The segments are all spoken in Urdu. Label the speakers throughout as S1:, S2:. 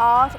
S1: 8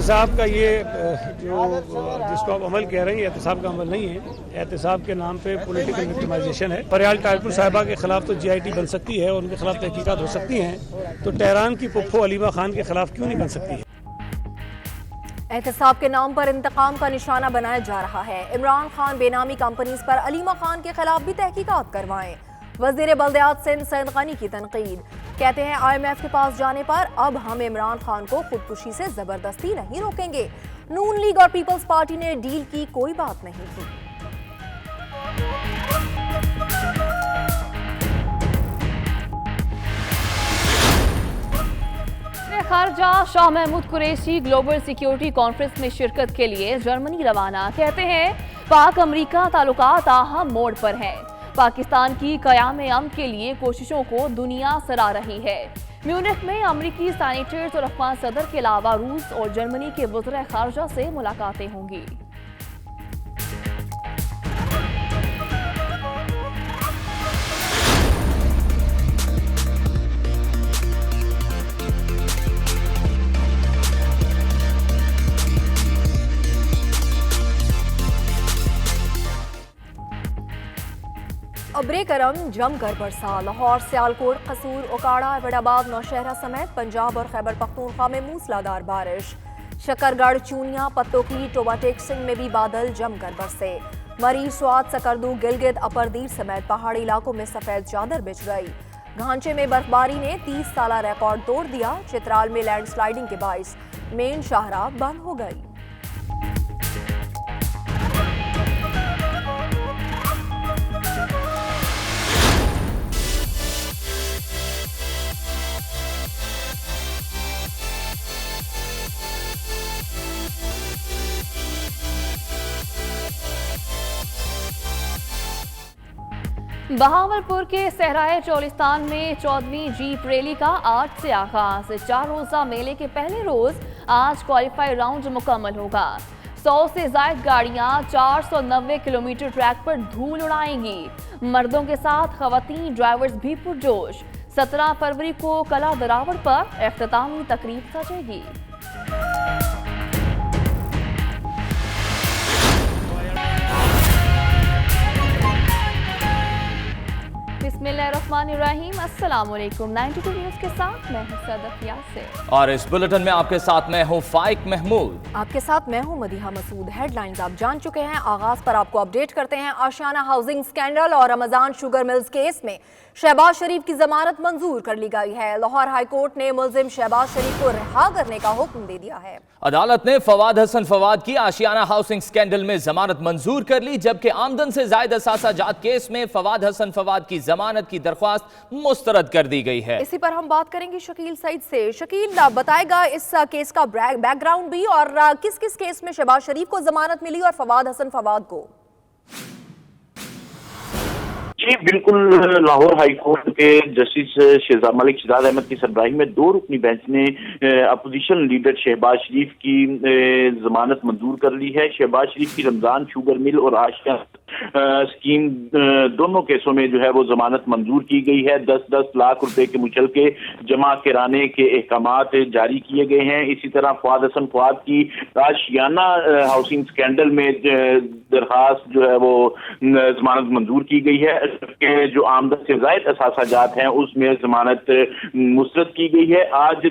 S2: احتساب کا یہ جو جس کو آپ عمل کہہ رہے ہیں یہ احتساب کا عمل نہیں ہے، احتساب کے نام پہ پولیٹیکل وکٹمائزیشن ہے۔ پریال طاہرپور صاحبہ کے خلاف تو جی آئی ٹی بن سکتی ہے اور ان کے خلاف تحقیقات ہو سکتی ہیں، تو ٹہران کی پپھو علیمہ خان کے خلاف کیوں نہیں بن سکتی ہے؟
S1: احتساب کے نام پر انتقام کا نشانہ بنایا جا رہا ہے۔ عمران خان بے نامی کمپنیز پر علیمہ خان کے خلاف بھی تحقیقات کروائیں۔ وزیر بلدیات سندھ سید غنی کی تنقید، کہتے ہیں آئی ایم ایف کے پاس جانے پر اب ہم عمران خان کو خودکشی سے زبردستی نہیں روکیں گے۔ نون لیگ اور پیپلز پارٹی نے ڈیل کی کوئی بات نہیں کی۔
S3: خارجہ Shah Mahmood Qureshi global security conference میں شرکت کے لیے جرمنی روانہ، کہتے ہیں پاک امریکہ تعلقات اہم موڑ پر ہیں۔ پاکستان کی قیام امن کے لیے کوششوں کو دنیا سراہ رہی ہے۔ میونخ میں امریکی سینیٹرز اور افغان صدر کے علاوہ روس اور جرمنی کے وزراء خارجہ سے ملاقاتیں ہوں گی۔
S1: ابرے کرم جم کر برسا، لاہور، سیالکوٹ، قصور، اوکاڑا، ایبٹ آباد، نوشہرہ سمیت پنجاب اور خیبر پختونخوا میں موسلادھار بارش۔ شکر گڑھ، چونیا، پتوکی، ٹوبا ٹیک سنگھ میں بھی بادل جم کر برسے۔ مری، سوات، سکردو، گلگت، اپر دیر سمیت پہاڑی علاقوں میں سفید چادر بچھ گئی۔ گھانچے میں برفباری نے 30 سالہ ریکارڈ توڑ دیا۔ چترال میں لینڈ سلائیڈنگ کے باعث مین شاہراہ بند ہو گئی۔
S3: بہاولپور کے صحرائے چولستان میں 14ویں جیپ ریلی کا آج سے آغاز۔ 4 روزہ میلے کے پہلے روز آج کوالیفائی راؤنڈ مکمل ہوگا۔ 100 سے زائد گاڑیاں 490 کلومیٹر ٹریک پر دھول اڑائیں گی۔ مردوں کے ساتھ خواتین ڈرائیورز بھی پرجوش۔ 17 فروری کو کلا دراوڑ پر اختتامی تقریب سجے گی۔ بسم اللہ الرحمن الرحیم، السلام علیکم۔ 92 نیوز کے ساتھ میں ہوں صدف یاسر
S4: اور اس بلٹن میں آپ کے ساتھ میں ہوں فائق محمود۔
S1: آپ کے ساتھ میں ہوں مدیحہ مسعود۔ ہیڈ لائنز آپ جان چکے ہیں، آغاز پر آپ کو اپڈیٹ کرتے ہیں۔ آشیانہ ہاؤسنگ سکینڈل اور رمضان شوگر ملز کیس میں شہباز شریف کی ضمانت منظور کر لی گئی ہے۔ لاہور ہائی کورٹ نے ملزم شہباز شریف کو رہا کرنے کا حکم دے دیا ہے۔
S4: عدالت نے فواد حسن فواد کی آشیانہ ہاؤسنگ سکینڈل میں ضمانت منظور کر لی، جبکہ آمدن سے زائد اثاثہ جات کیس میں فواد حسن فواد کی ضمانت کی درخواست مسترد کر دی گئی ہے۔
S1: اسی پر ہم بات کریں گے شکیل سعید سے۔ شکیل، بتائے گا اس کیس کا بیک گراؤنڈ بھی، اور کس کس کیس میں شہباز شریف کو ضمانت ملی اور فواد حسن فواد کو؟
S5: جی بالکل، لاہور ہائی کورٹ کے جسٹس ملک شہزاد احمد کی سربراہی میں 2 رکنی بینچ نے اپوزیشن لیڈر شہباز شریف کی ضمانت منظور کر لی ہے۔ شہباز شریف کی رمضان شوگر مل اور آشیانہ اسکیم دونوں کیسوں میں جو ہے وہ ضمانت منظور کی گئی ہے۔ 10-10 لاکھ روپے کے مچلقے جمع کرانے کے احکامات جاری کیے گئے ہیں۔ اسی طرح فواد حسن فواد کی آشیانہ ہاؤسنگ سکینڈل میں درخواست جو ہے وہ ضمانت منظور کی گئی ہے، کہ جو آمدن سے زائد اثاثہ جات ہیں اس میں ضمانت مسترد کی گئی ہے۔ آج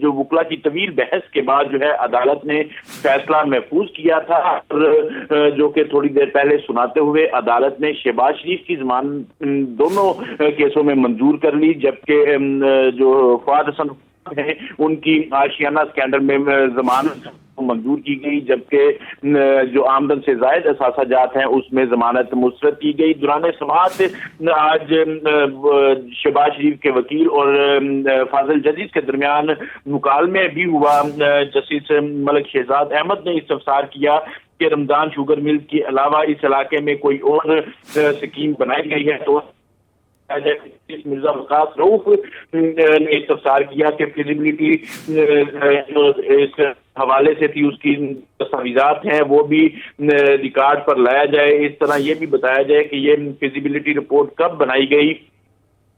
S5: جو وکلا کی طویل بحث کے بعد جو ہے عدالت نے فیصلہ محفوظ کیا تھا، اور جو کہ تھوڑی دیر پہلے سناتے ہوئے عدالت نے شہباز شریف کی ضمانت دونوں کیسوں میں منظور کر لی، جبکہ جو فواد حسن ہیں ان کی آشیانہ سکینڈل میں ضمانت منظور کی گئی، جبکہ جو آمدن سے زائد اثاثہ جات ہیں اس میں ضمانت مسترد کی گئی۔ دوران سماعت آج شہباز شریف کے وکیل اور فاضل جدید کے درمیان مکالمے بھی ہوا۔ جسٹس ملک شہزاد احمد نے استفسار کیا کہ رمضان شوگر مل کے علاوہ اس علاقے میں کوئی اور اسکیم بنائی گئی ہے، تو مرزا وقاص رؤف نے استفسار کیا کہ فیزیبلٹی اس حوالے سے تھی، اس کی دستاویزات ہیں وہ بھی ریکارڈ پر لایا جائے۔ اس طرح یہ بھی بتایا جائے کہ یہ فیزیبلٹی رپورٹ کب بنائی گئی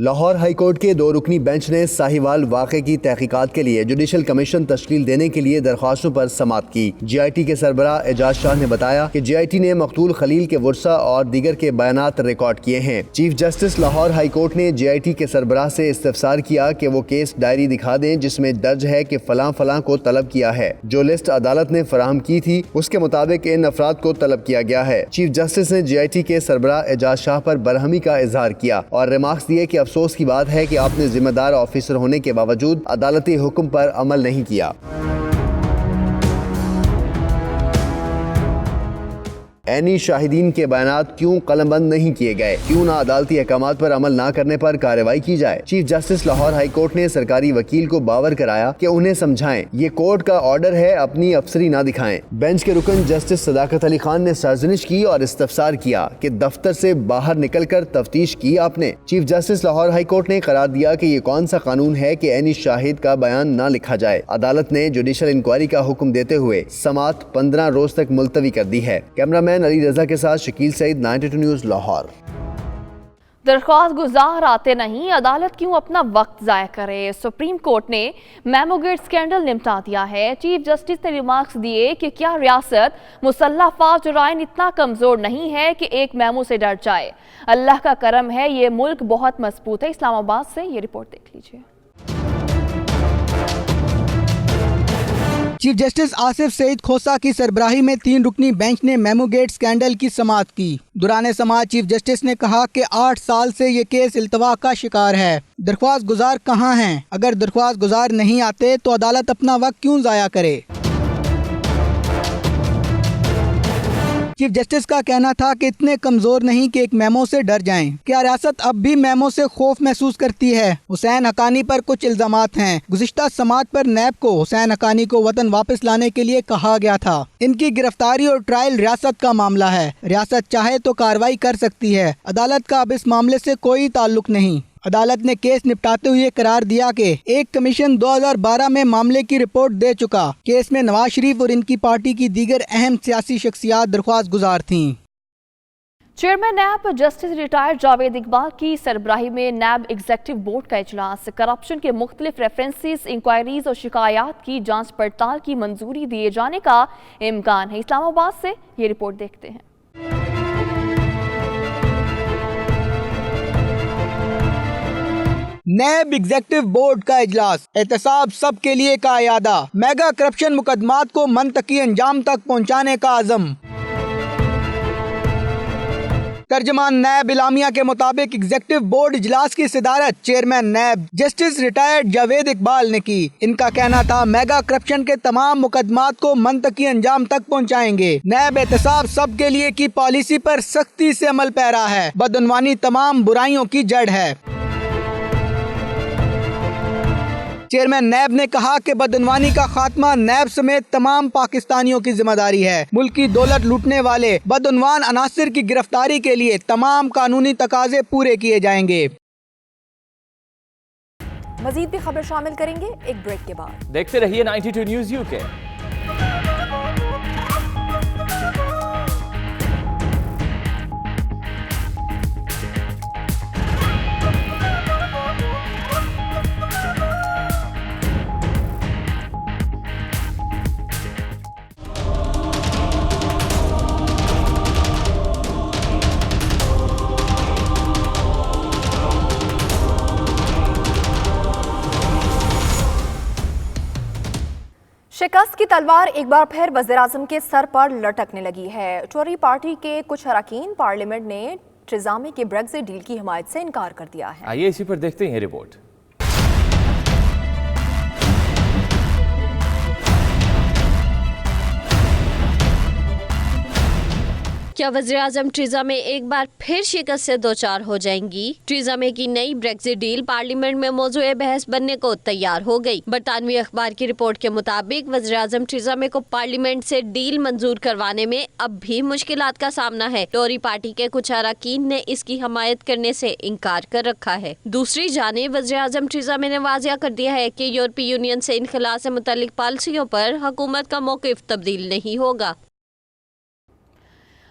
S6: لاہور ہائی کورٹ کے 2 رکنی بینچ نے ساہیوال واقعے کی تحقیقات کے لیے جوڈیشل کمیشن تشکیل دینے کے لیے درخواستوں پر سماعت کی۔ جی آئی ٹی کے سربراہ اعجاز شاہ نے بتایا کہ جی آئی ٹی نے مقتول خلیل کے ورثاء اور دیگر کے بیانات ریکارڈ کیے ہیں۔ Chief justice Lahore high court نے جی آئی ٹی کے سربراہ سے استفسار کیا کہ وہ کیس ڈائری دکھا دیں جس میں درج ہے کہ فلاں فلاں کو طلب کیا ہے۔ جو لسٹ عدالت نے فراہم کی تھی اس کے مطابق ان افراد کو طلب کیا گیا ہے۔ چیف جسٹس نے جی آئی ٹی کے سربراہ اعجاز شاہ پر برہمی کا اظہار کیا اور ریمارکس دیے کہ افسوس کی بات ہے کہ آپ نے ذمہ دار آفیسر ہونے کے باوجود عدالتی حکم پر عمل نہیں کیا۔ عینی شاہدین کے بیانات کیوں قلم بند نہیں کیے گئے؟ کیوں نہ عدالتی احکامات پر عمل نہ کرنے پر کارروائی کی جائے؟ Chief justice Lahore high court نے سرکاری وکیل کو باور کرایا کہ انہیں سمجھائیں، یہ کورٹ کا آرڈر ہے، اپنی افسری نہ دکھائیں۔ بینچ کے رکن جسٹس صداقت علی خان نے سرزنش کی اور استفسار کیا کہ دفتر سے باہر نکل کر تفتیش کی آپ نے؟ Chief justice Lahore high court نے قرار دیا کہ یہ کون سا قانون ہے کہ عینی شاہد کا بیان نہ لکھا جائے۔ عدالت نے جوڈیشل انکوائری کا حکم دیتے ہوئے سماعت 15 روز تک ملتوی کر دی ہے۔ کیمرہ مین علی رضا کے ساتھ شکیل سعید، 92 نیوز لاہور۔
S3: درخواست گزار آتے نہیں، عدالت کیوں اپنا وقت ضائع کرے؟ سپریم کورٹ نے میمو گیٹ سکینڈل نمٹا دیا ہے۔ چیف جسٹس نے ریمارکس دیے کہ کیا ریاست مسلح فوج اور آئین اتنا کمزور نہیں ہے کہ ایک میمو سے ڈر جائے؟ اللہ کا کرم ہے یہ ملک بہت مضبوط ہے۔ اسلام آباد سے یہ رپورٹ دیکھ لیجیے۔
S7: چیف جسٹس آصف سعید کھوسہ کی سربراہی میں 3 رکنی بینچ نے میمو گیٹ سکینڈل کی سماعت کی۔ دوران سماعت چیف جسٹس نے کہا کہ 8 سال سے یہ کیس التوا کا شکار ہے۔ درخواست گزار کہاں ہیں؟ اگر درخواست گزار نہیں آتے تو عدالت اپنا وقت کیوں ضائع کرے؟ چیف جسٹس کا کہنا تھا کہ اتنے کمزور نہیں کہ ایک میمو سے ڈر جائیں۔ کیا ریاست اب بھی میمو سے خوف محسوس کرتی ہے؟ حسین حقانی پر کچھ الزامات ہیں۔ گزشتہ سماعت پر نیب کو حسین حقانی کو وطن واپس لانے کے لیے کہا گیا تھا۔ ان کی گرفتاری اور ٹرائل ریاست کا معاملہ ہے، ریاست چاہے تو کارروائی کر سکتی ہے، عدالت کا اب اس معاملے سے کوئی تعلق نہیں۔ عدالت نے کیس نپٹاتے ہوئے قرار دیا کہ ایک کمیشن 2012 میں معاملے کی رپورٹ دے چکا۔ کیس میں نواز شریف اور ان کی پارٹی کی دیگر اہم سیاسی شخصیات درخواست گزار تھیں۔
S3: Chairman NAB justice retired Javed Iqbal کی سربراہی میں نیب ایگزیکٹو بورڈ کا اجلاس۔ کرپشن کے مختلف ریفرنسز، انکوائریز اور شکایات کی جانچ پڑتال کی منظوری دیے جانے کا امکان ہے۔ اسلام آباد سے یہ رپورٹ دیکھتے ہیں۔
S7: نیب ایگزیکٹو بورڈ کا اجلاس، احتساب سب کے لیے کا اعادہ، میگا کرپشن مقدمات کو منطقی انجام تک پہنچانے کا عزم۔ ترجمان نیب اعلامیہ کے مطابق ایگزیکٹو بورڈ اجلاس کی صدارت chairman NAB justice retired Javed Iqbal نے کی۔ ان کا کہنا تھا میگا کرپشن کے تمام مقدمات کو منطقی انجام تک پہنچائیں گے۔ نیب احتساب سب کے لیے کی پالیسی پر سختی سے عمل پیرا ہے، بدعنوانی تمام برائیوں کی جڑ ہے۔ چیئرمین نیب نے کہا کہ بدعنوانی کا خاتمہ نیب سمیت تمام پاکستانیوں کی ذمہ داری ہے۔ ملک کی دولت لوٹنے والے بدعنوان عناصر کی گرفتاری کے لیے تمام قانونی تقاضے پورے کیے جائیں گے۔
S1: مزید بھی خبر شامل کریں گے ایک بریک کے بعد۔
S4: دیکھتے رہیے 92 نیوز یو کے۔
S1: شکست کی تلوار ایک بار پھر وزیراعظم کے سر پر لٹکنے لگی ہے۔ ٹوری پارٹی کے کچھ اراکین پارلیمنٹ نے ٹریزا مے کے بریگزٹ ڈیل کی حمایت سے انکار کر دیا ہے۔
S4: آئیے اسی پر دیکھتے ہیں رپورٹ۔
S8: کیا وزیراعظم ٹریزا مے ایک بار پھر شکست سے دوچار ہو جائیں گی؟ ٹریزا مے کی نئی بریگزٹ ڈیل پارلیمنٹ میں موضوع بحث بننے کو تیار ہو گئی۔ برطانوی اخبار کی رپورٹ کے مطابق وزیراعظم ٹریزا مے کو پارلیمنٹ سے ڈیل منظور کروانے میں اب بھی مشکلات کا سامنا ہے۔ ٹوری پارٹی کے کچھ اراکین نے اس کی حمایت کرنے سے انکار کر رکھا ہے۔ دوسری جانب وزیراعظم ٹریزا مے نے واضح کر دیا ہے کہ یورپی یونین سے انخلاء سے متعلق پالیسیوں پر حکومت کا موقف تبدیل نہیں ہوگا۔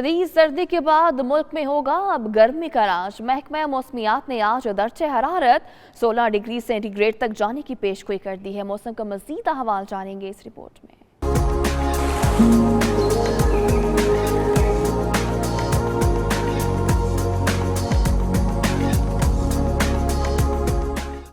S3: شدید سردی کے بعد ملک میں ہوگا اب گرمی کا راج۔ محکمہ موسمیات نے آج درجہ حرارت 16 ڈگری سینٹی گریڈ تک جانے کی پیشگوئی کر دی ہے۔ موسم کا مزید احوال جانیں گے اس رپورٹ میں۔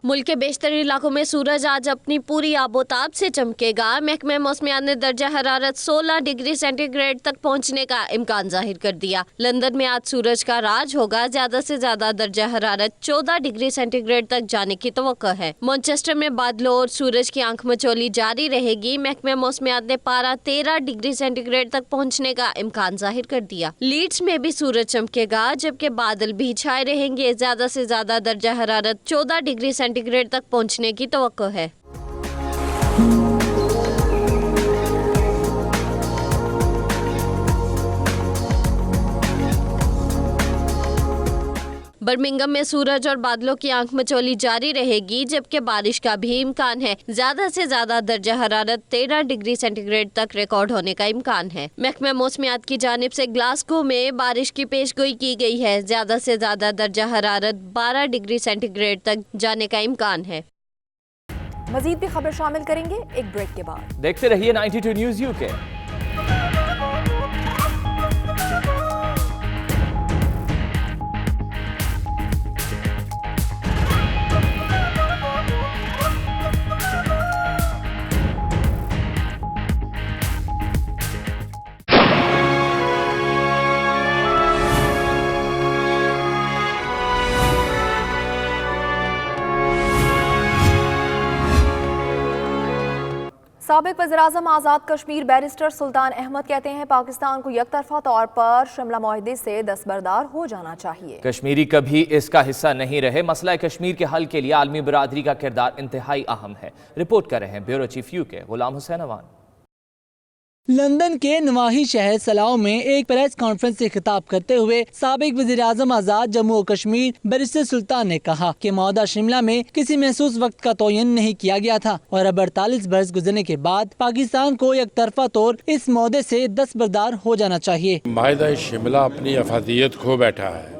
S8: ملک کے بیشتر علاقوں میں سورج آج اپنی پوری آب و تاب سے چمکے گا۔ محکمہ موسمیات نے درجہ حرارت 16 ڈگری سینٹی گریڈ تک پہنچنے کا امکان ظاہر کر دیا۔ لندن میں آج سورج کا راج ہوگا، زیادہ سے زیادہ درجہ حرارت 14 ڈگری سینٹی گریڈ تک جانے کی توقع ہے۔ مانچسٹر میں بادلوں اور سورج کی آنکھ مچولی جاری رہے گی۔ محکمہ موسمیات نے پارہ 13 ڈگری سینٹی گریڈ تک پہنچنے کا امکان ظاہر کر دیا۔ لیڈز میں بھی سورج چمکے گا جبکہ بادل بھی چھائے رہیں گے۔ زیادہ سے زیادہ درجہ حرارت 14 ڈگری سینٹی گریڈ تک پہنچنے کی توقع ہے۔ برمنگھم میں سورج اور بادلوں کی آنکھ مچولی جاری رہے گی جبکہ بارش کا بھی امکان ہے۔ زیادہ سے زیادہ درجہ حرارت 13 ڈگری سینٹی گریڈ تک ریکارڈ ہونے کا امکان ہے۔ محکمہ موسمیات کی جانب سے گلاسگو میں بارش کی پیشگوئی کی گئی ہے۔ زیادہ سے زیادہ درجہ حرارت 12 ڈگری سینٹی گریڈ تک جانے کا امکان ہے۔
S1: مزید بھی خبر شامل کریں گے ایک بریک کے بعد۔
S4: دیکھتے رہیے 92 نیوز یو کے۔
S1: سابق وزیراعظم آزاد کشمیر بیرسٹر سلطان احمد کہتے ہیں پاکستان کو یک طرفہ طور پر شملہ معاہدے سے دستبردار ہو جانا چاہیے۔
S4: کشمیری کبھی اس کا حصہ نہیں رہے۔ مسئلہ کشمیر کے حل کے لیے عالمی برادری کا کردار انتہائی اہم ہے۔ رپورٹ کر رہے ہیں بیورو چیف یو کے غلام حسین اوان۔
S9: لندن کے نواحی شہر سلاؤ میں ایک پریس کانفرنس سے خطاب کرتے ہوئے سابق وزیراعظم آزاد جموں و کشمیر بیرسٹر سلطان نے کہا کہ معاہدہ شملہ میں کسی محسوس وقت کا تعین نہیں کیا گیا تھا اور اب 48 برس گزرنے کے بعد پاکستان کو یک طرفہ طور اس معاہدے سے دستبردار ہو جانا چاہیے۔
S10: معاہدہ شملہ اپنی افادیت کھو بیٹھا ہے،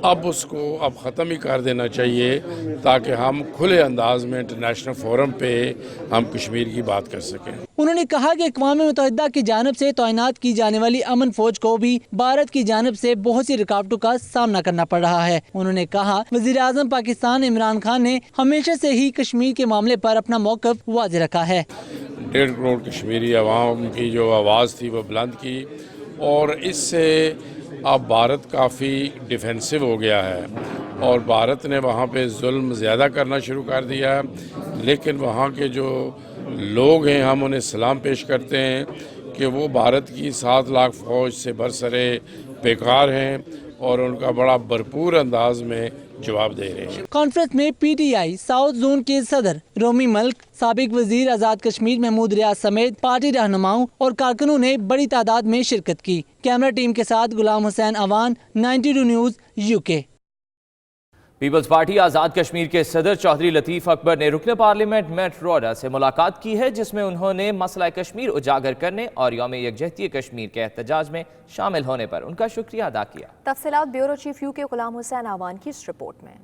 S10: اب اس کو ختم ہی کر دینا چاہیے تاکہ ہم کھلے انداز میں انٹرنیشنل فورم پہ ہم کشمیر کی بات کر سکیں۔
S9: انہوں نے کہا کہ اقوام متحدہ کی جانب سے تعینات کی جانے والی امن فوج کو بھی بھارت کی جانب سے بہت سی رکاوٹوں کا سامنا کرنا پڑ رہا ہے۔ انہوں نے کہا وزیر اعظم پاکستان عمران خان نے ہمیشہ سے ہی کشمیر کے معاملے پر اپنا موقف واضح رکھا ہے۔
S10: 1.5 کروڑ کشمیری عوام کی جو آواز تھی وہ بلند کی اور اس سے اب بھارت کافی ڈیفینسو ہو گیا ہے اور بھارت نے وہاں پہ ظلم زیادہ کرنا شروع کر دیا ہے، لیکن وہاں کے جو لوگ ہیں ہم انہیں سلام پیش کرتے ہیں کہ وہ بھارت کی 7 لاکھ فوج سے برسرے بیکار ہیں اور ان کا بڑا بھرپور انداز میں جواب دے رہے ہیں۔
S9: کانفرنس میں P T I south zone کے صدر رومی ملک، سابق وزیر آزاد کشمیر محمود ریاض سمیت پارٹی رہنماؤں اور کارکنوں نے بڑی تعداد میں شرکت کی۔ کیمرہ ٹیم کے ساتھ غلام حسین اوان، 92 نیوز یو کے۔
S4: پیپلز پارٹی آزاد کشمیر کے صدر چودھری لطیف اکبر نے رکن پارلیمنٹ میٹ روڈا سے ملاقات کی ہے جس میں انہوں نے مسئلہ کشمیر اجاگر کرنے اور یوم یکجہتی کشمیر کے احتجاج میں شامل ہونے پر ان کا شکریہ ادا کیا۔
S1: تفصیلات بیورو چیف یو کے غلام حسین اوان کی اس رپورٹ میں۔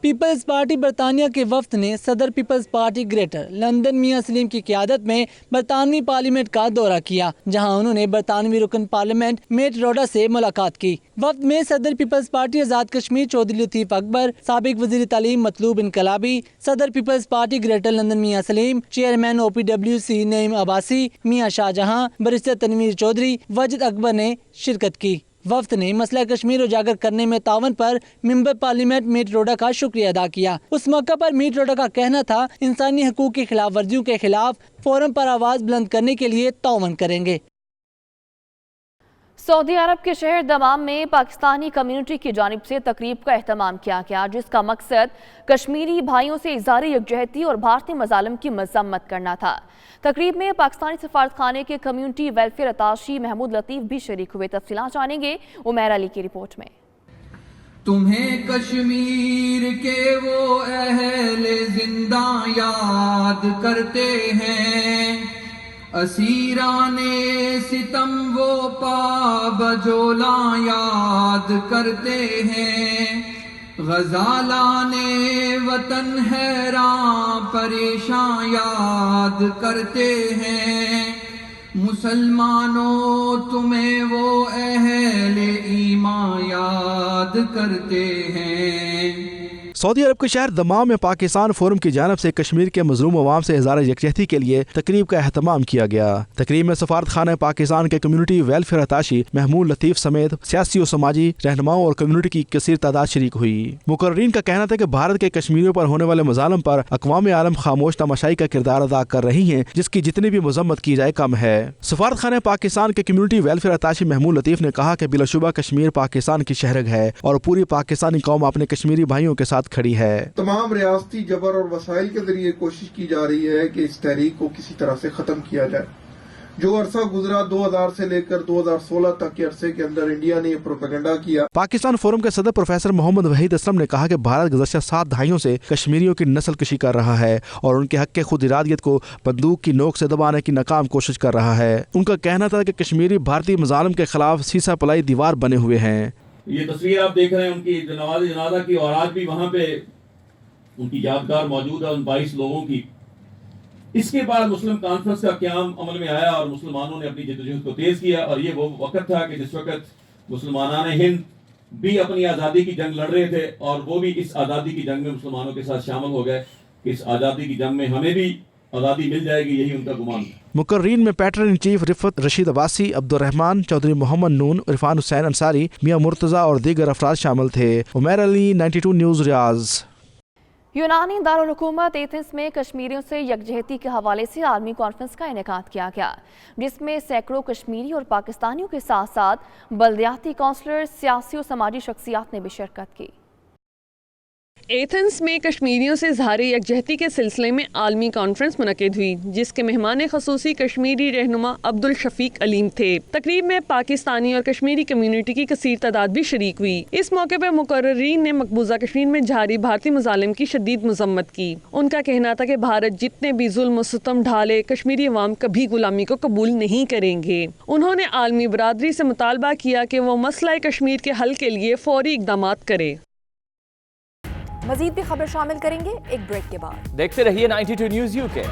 S9: پیپلز پارٹی برطانیہ کے وفد نے صدر پیپلز پارٹی گریٹر لندن میاں سلیم کی قیادت میں برطانوی پارلیمنٹ کا دورہ کیا، جہاں انہوں نے برطانوی رکن پارلیمنٹ میٹ روڈا سے ملاقات کی۔ وفد میں صدر پیپلز پارٹی آزاد کشمیر چودھری لطیف اکبر، سابق وزیر تعلیم مطلوب انقلابی، صدر پیپلز پارٹی گریٹر لندن میاں سلیم، چیئرمین OPWC نعیم عباسی، میاں شاہجہاں، بیرسٹر تنویر چودھری، وجد اکبر نے شرکت کی۔ وفد نے مسئلہ کشمیر اجاگر کرنے میں تعاون پر ممبر پارلیمنٹ میٹ روڈا کا شکریہ ادا کیا۔ اس موقع پر میٹ روڈا کا کہنا تھا انسانی حقوق کی خلاف ورزیوں کے خلاف فورم پر آواز بلند کرنے کے لیے تعاون کریں گے۔
S3: سعودی عرب کے شہر دمام میں پاکستانی کمیونٹی کی جانب سے تقریب کا اہتمام کیا گیا جس کا مقصد کشمیری بھائیوں سے اظہار یکجہتی اور بھارتی مظالم کی مذمت کرنا تھا۔ تقریب میں پاکستانی سفارت خانے کے کمیونٹی ویلفیئر اتاشی محمود لطیف بھی شریک ہوئے۔ تفصیلات جانیں گے عمیر علی کی رپورٹ میں۔
S11: تمہیں کشمیر کے وہ اہل زندہ یاد کرتے ہیں، اسیران ستم وہ پا بجولاں یاد کرتے ہیں، غزالان وطن حیراں پریشاں یاد کرتے ہیں، مسلمانوں تمہیں وہ اہل ایمان یاد کرتے ہیں۔
S12: سعودی عرب کے شہر دمام میں پاکستان فورم کی جانب سے کشمیر کے مظلوم عوام سے اظہار یکجہتی کے لیے تقریب کا اہتمام کیا گیا۔ تقریب میں سفارت خانہ پاکستان کے کمیونٹی ویلفیئر اتاشی محمود لطیف سمیت سیاسی و سماجی رہنماؤں اور کمیونٹی کی کثیر تعداد شریک ہوئی۔ مقررین کا کہنا تھا کہ بھارت کے کشمیریوں پر ہونے والے مظالم پر اقوام عالم خاموش تماشائی کا کردار ادا کر رہی ہیں، جس کی جتنی بھی مذمت کی جائے کم ہے۔ سفارت خانہ پاکستان کے کمیونٹی ویلفیئر اتاشی محمود لطیف نے کہا کہ بلا شبہ کشمیر پاکستان کی شہرگ ہے اور پوری پاکستانی قوم اپنے کشمیری بھائیوں کے ساتھ کھڑی ہے۔
S13: تمام ریاستی جبر اور وسائل کے ذریعے کوشش کی جا رہی ہے کہ اس تحریک کو کسی طرح سے ختم کیا جائے۔ جو عرصہ گزرا 2000 سے لے کر 2016 تک کے عرصے کے اندر انڈیا نے یہ پروپیگنڈا کیا۔
S12: پاکستان فورم کے صدر پروفیسر محمد وحید اسلم نے کہا کہ بھارت گزشتہ 7 دہائیوں سے کشمیریوں کی نسل کشی کر رہا ہے اور ان کے حق کے خود ارادیت کو بندوق کی نوک سے دبانے کی ناکام کوشش کر رہا ہے۔ ان کا کہنا تھا کہ کشمیری بھارتی مظالم کے خلاف سیسا پلائی دیوار بنے ہوئے ہیں۔
S14: یہ تصویر آپ دیکھ رہے ہیں ان کی نماز جنازہ کی، اور آج بھی وہاں پہ ان کی یادگار موجود ہے ان 22 لوگوں کی۔ اس کے بعد مسلم کانفرنس کا قیام عمل میں آیا اور مسلمانوں نے اپنی جدوجہد کو تیز کیا، اور یہ وہ وقت تھا کہ جس وقت مسلمانان ہند بھی اپنی آزادی کی جنگ لڑ رہے تھے، اور وہ بھی اس آزادی کی جنگ میں مسلمانوں کے ساتھ شامل ہو گئے کہ اس آزادی کی جنگ میں ہمیں بھی آزادی مل جائے گی، یہی ان کا گمان تھا۔
S12: مقررین میں پیٹرن ان چیف رفت رشید عباسی، عبدالرحمان چودھری، محمد نون، عرفان حسین انصاری، میاں مرتضیٰ اور دیگر افراد شامل تھے۔ عمیر علی، 92 نیوز، ریاض۔
S3: یونانی دارالحکومت ایتھنز میں کشمیریوں سے یکجہتی کے حوالے سے عالمی کانفرنس کا انعقاد کیا گیا، جس میں سینکڑوں کشمیری اور پاکستانیوں کے ساتھ ساتھ بلدیاتی کونسلر، سیاسی و سماجی شخصیات نے بھی شرکت کی۔
S15: ایتھنز میں کشمیریوں سے اظہار یکجہتی کے سلسلے میں عالمی کانفرنس منعقد ہوئی، جس کے مہمان خصوصی کشمیری رہنما عبدالشفیق علیم تھے۔ تقریب میں پاکستانی اور کشمیری کمیونٹی کی کثیر تعداد بھی شریک ہوئی۔ اس موقع پر مقررین نے مقبوضہ کشمیر میں جاری بھارتی مظالم کی شدید مذمت کی۔ ان کا کہنا تھا کہ بھارت جتنے بھی ظلم و ستم ڈھالے، کشمیری عوام کبھی غلامی کو قبول نہیں کریں گے۔ انہوں نے عالمی برادری سے مطالبہ کیا کہ وہ مسئلہ کشمیر کے حل کے لیے فوری اقدامات کرے۔
S1: مزید بھی خبر شامل کریں گے ایک بریک کے بعد۔
S4: دیکھتے رہیے 92 نیوز یو کے۔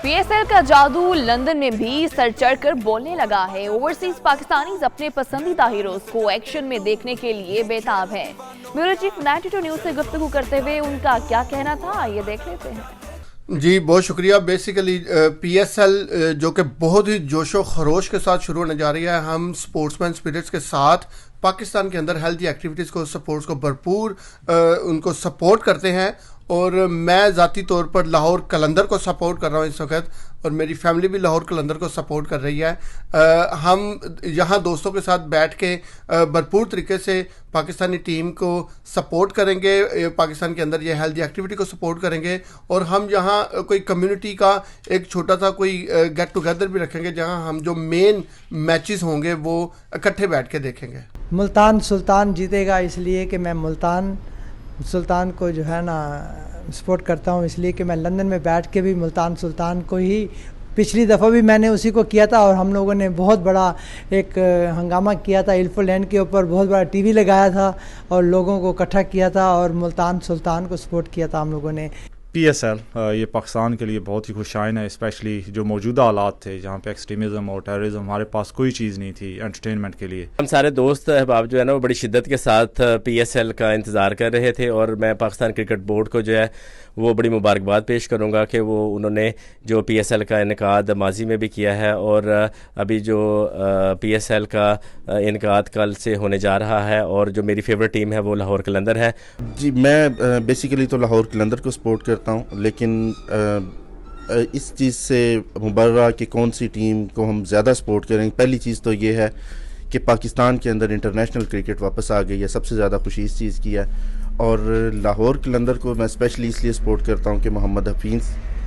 S3: پی ایس ایل کا جادو لندن میں بھی سر چڑھ کر بولنے لگا ہے۔ اوورسیز پاکستانیز اپنے پسندیدہ ہیروز کو ایکشن میں دیکھنے کے لیے بےتاب ہیں۔ بیورو چیف 92 نیوز سے گفتگو کرتے ہوئے ان کا کیا کہنا تھا، آئیے دیکھ لیتے ہیں۔
S16: جی بہت شکریہ۔ بیسیکلی پی ایس ایل جو کہ بہت ہی جوش و خروش کے ساتھ شروع ہونے جا رہی ہے، ہم سپورٹس مین اسپرٹس کے ساتھ پاکستان کے اندر ہیلتھی ایکٹیویٹیز کو، سپورٹس کو بھرپور ان کو سپورٹ کرتے ہیں، اور میں ذاتی طور پر لاہور قلندر کو سپورٹ کر رہا ہوں اس وقت، اور میری فیملی بھی لاہور قلندر کو سپورٹ کر رہی ہے۔ ہم یہاں دوستوں کے ساتھ بیٹھ کے بھرپور طریقے سے پاکستانی ٹیم کو سپورٹ کریں گے، پاکستان کے اندر یہ ہیلتھی ایکٹیویٹی کو سپورٹ کریں گے، اور ہم یہاں کوئی کمیونٹی کا ایک چھوٹا سا کوئی گیٹ ٹوگیدر بھی رکھیں گے، جہاں ہم جو مین میچز ہوں گے وہ اکٹھے بیٹھ کے دیکھیں گے۔
S17: ملتان سلطان جیتے گا، اس لیے کہ میں ملتان سلطان کو جو ہے نا سپورٹ کرتا ہوں، اس لیے کہ میں لندن میں بیٹھ کے بھی ملتان سلطان کو ہی، پچھلی دفعہ بھی میں نے اسی کو کیا تھا، اور ہم لوگوں نے بہت بڑا ایک ہنگامہ کیا تھا، ایلفو لینڈ کے اوپر بہت بڑا ٹی وی لگایا تھا اور لوگوں کو اکٹھا کیا تھا، اور ملتان سلطان کو سپورٹ کیا تھا ہم لوگوں نے۔
S18: پی ایس ایل یہ پاکستان کے لیے بہت ہی خوشائن ہے، اسپیشلی جو موجودہ حالات تھے جہاں پہ ایکسٹریمزم اور ٹیررزم، ہمارے پاس کوئی چیز نہیں تھی انٹرٹینمنٹ کے لیے۔
S19: ہم سارے دوست احباب جو ہے نا وہ بڑی شدت کے ساتھ پی ایس ایل کا انتظار کر رہے تھے، اور میں پاکستان کرکٹ بورڈ کو جو ہے وہ بڑی مبارکباد پیش کروں گا کہ وہ انہوں نے جو پی ایس ایل کا انعقاد ماضی میں بھی کیا ہے، اور ابھی جو پی ایس ایل کا انعقاد کل سے ہونے جا رہا ہے، اور جو میری فیوریٹ ٹیم ہے وہ لاہور قلندر ہے۔
S20: جی میں بیسیکلی تو لاہور قلندر کو سپورٹ کرتا ہوں، لیکن اس چیز سے مبرہ کہ کون سی ٹیم کو ہم زیادہ سپورٹ کریں، پہلی چیز تو یہ ہے کہ پاکستان کے اندر انٹرنیشنل کرکٹ واپس آ گئی ہے، سب سے زیادہ خوشی اس چیز کی ہے، اور لاہور قلندر کو میں اسپیشلی اس لیے سپورٹ کرتا ہوں کہ محمد Hafeez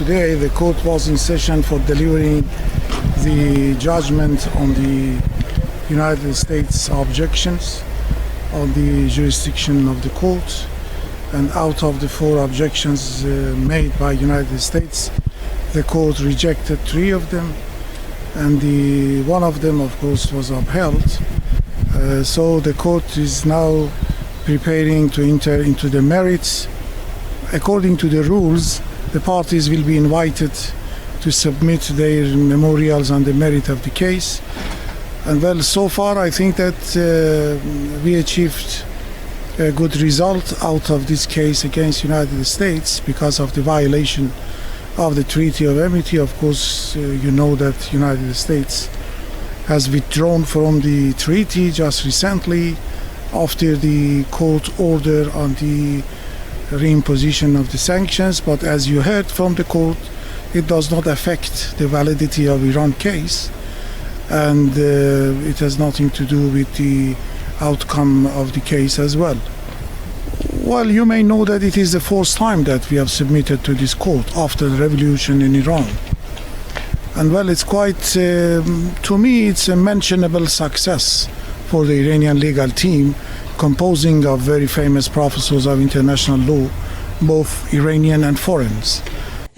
S2: Today the court was in session for delivering the judgment on the United States objections on the jurisdiction of the court, and out of the 4 objections made by United States, the court rejected 3 of them, and one of them of course was upheld. So the court is now preparing to enter into the merits. According to the rules, the parties will be invited to submit their memorials on the merit of the case. And well, so far I think that we achieved a good result out of this case against United States because of the violation of the Treaty of Amity. Of course, you know that United States has withdrawn from the treaty just recently after the court order on the reimposition of the sanctions. But as you heard from the court, it does not affect the validity of Iran case. And it has nothing to do with the outcome of the case as well. Well, you may know that it is the 4th time that we have submitted to this court after the revolution in Iran. And well, it's quite, to me, it's a mentionable success for the Iranian legal team, composing of very famous professors of international law, both Iranian and foreigners.